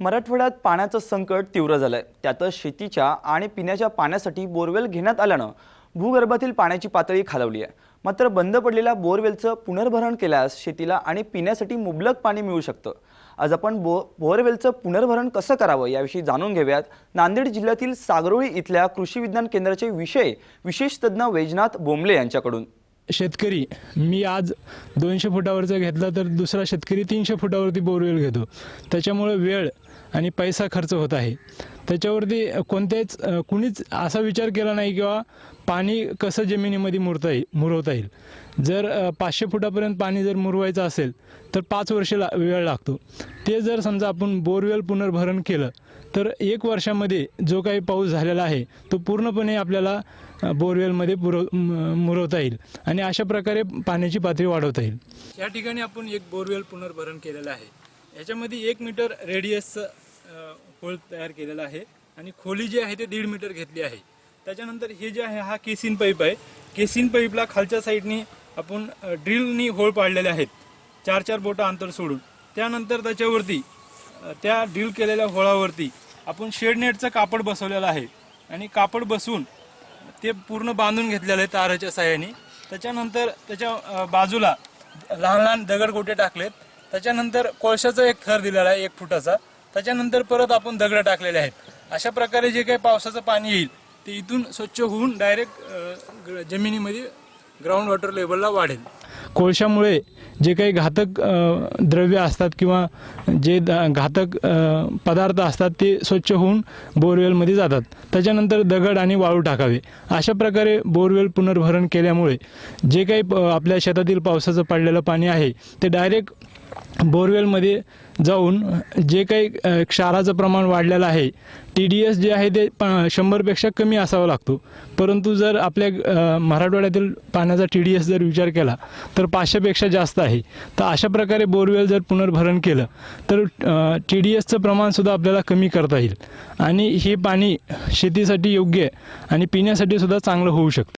मराठवाड्यात पाण्याचं संकट तीव्र झालंय। त्यातच शेतीच्या आणि पिण्याच्या पाण्यासाठी बोरवेल घेण्यात आल्यानं भूगर्भातील पाण्याची पातळी खालावली आहे। मात्र बंद पडलेल्या बोरवेलचं पुनर्भरण केल्यास शेतीला आणि पिण्यासाठी मुबलक पाणी मिळू शकतं। आज आपण बोरवेलचं पुनर्भरण कसं करावं याविषयी जाणून घेऊयात। नांदेड जिल्ह्यातील सागरोळी इथल्या कृषी विज्ञान केंद्राचे विशेष तज्ञ वैजनाथ बोंबले यांच्याकडून। शेतकरी मी आज 200 फुटावरचा घेतला तर दुसरा शेतकरी 300 फुटावरती बोरवेल घेतो। त्याच्यामुळे वेळ आणि पैसा खर्च होत आहे। त्याच्यावरती कुणीच असा विचार केला नाही किंवा पाणी कसं जमिनीमध्ये मुरवता येईल। जर 500 फुटापर्यंत पाणी जर मुरवायचं असेल तर 5 वर्ष वेळ लागतो। ते जर समजा आपण बोरवेल पुनर्भरण केलं तर 1 वर्षामध्ये जो काही पाऊस झालेला आहे तो पूर्णपणे आपल्याला बोरवेलमध्ये मुरवता येईल आणि अशा प्रकारे पाण्याची पातळी वाढवता येईल। या ठिकाणी आपण एक बोरवेल पुनर्भरण केलेलं आहे। याच्यामध्ये 1 मीटर रेडियसचं होल तयार केलेला आहे आणि खोली जी आहे ते 1.5 मीटर घेतली आहे। त्याच्यानंतर हे जे आहे हा केसिन पाईप आहे। केसिन पाईपला खालच्या साईडनी आपण ड्रिलनी होल पाडलेले आहेत 4-4 बोटं अंतर सोडून। त्यानंतर त्याच्यावरती त्या ड्रिल केलेल्या होळावरती आपण शेडनेटचं कापड बसवलेलं आहे आणि कापड बसवून ते पूर्ण बांधून घेतलेलं आहे ताराच्या साहाय्याने। त्याच्यानंतर त्याच्या बाजूला लहान लहान दगडगोटे टाकलेत। त्याच्यानंतर कोळशाचा एक थर दिलेला आहे 1 फुटाचा। त्याच्यानंतर परत आपण दगड टाकलेले आहेत। अशा प्रकारे जे काही पावसाचं पाणी येईल ते इथून स्वच्छ होऊन डायरेक्ट जमिनीमध्ये ग्राउंड वॉटर लेवलला वाढेल। कोळशामुळे जे काही घातक द्रव्य असतात किंवा जे घातक पदार्थ असतात ते स्वच्छ होऊन बोरवेलमध्ये जातात। त्याच्यानंतर दगड आणि वाळू टाकावे। अशा प्रकारे बोरवेल पुनर्भरण केल्यामुळे जे काही आपल्या शेतातील पावसाचं पडलेलं पाणी आहे ते डायरेक्ट बोरवेलमध्ये जाऊन जे काही क्षाराचं प्रमाण वाढलेलं आहे TDS जे आहे ते 100पेक्षा कमी असावा लागतो। परंतु जर आपल्या मराठवाड्यातील पाण्याचा TDS जर विचार केला तर 500पेक्षा जास्त आहे। तर अशा प्रकारे बोरवेल जर पुनर्भरण केलं तर TDSचं प्रमाणसुद्धा आपल्याला कमी करता येईल आणि हे पाणी शेतीसाठी योग्य आणि पिण्यासाठी सुद्धा चांगलं होऊ शकतं।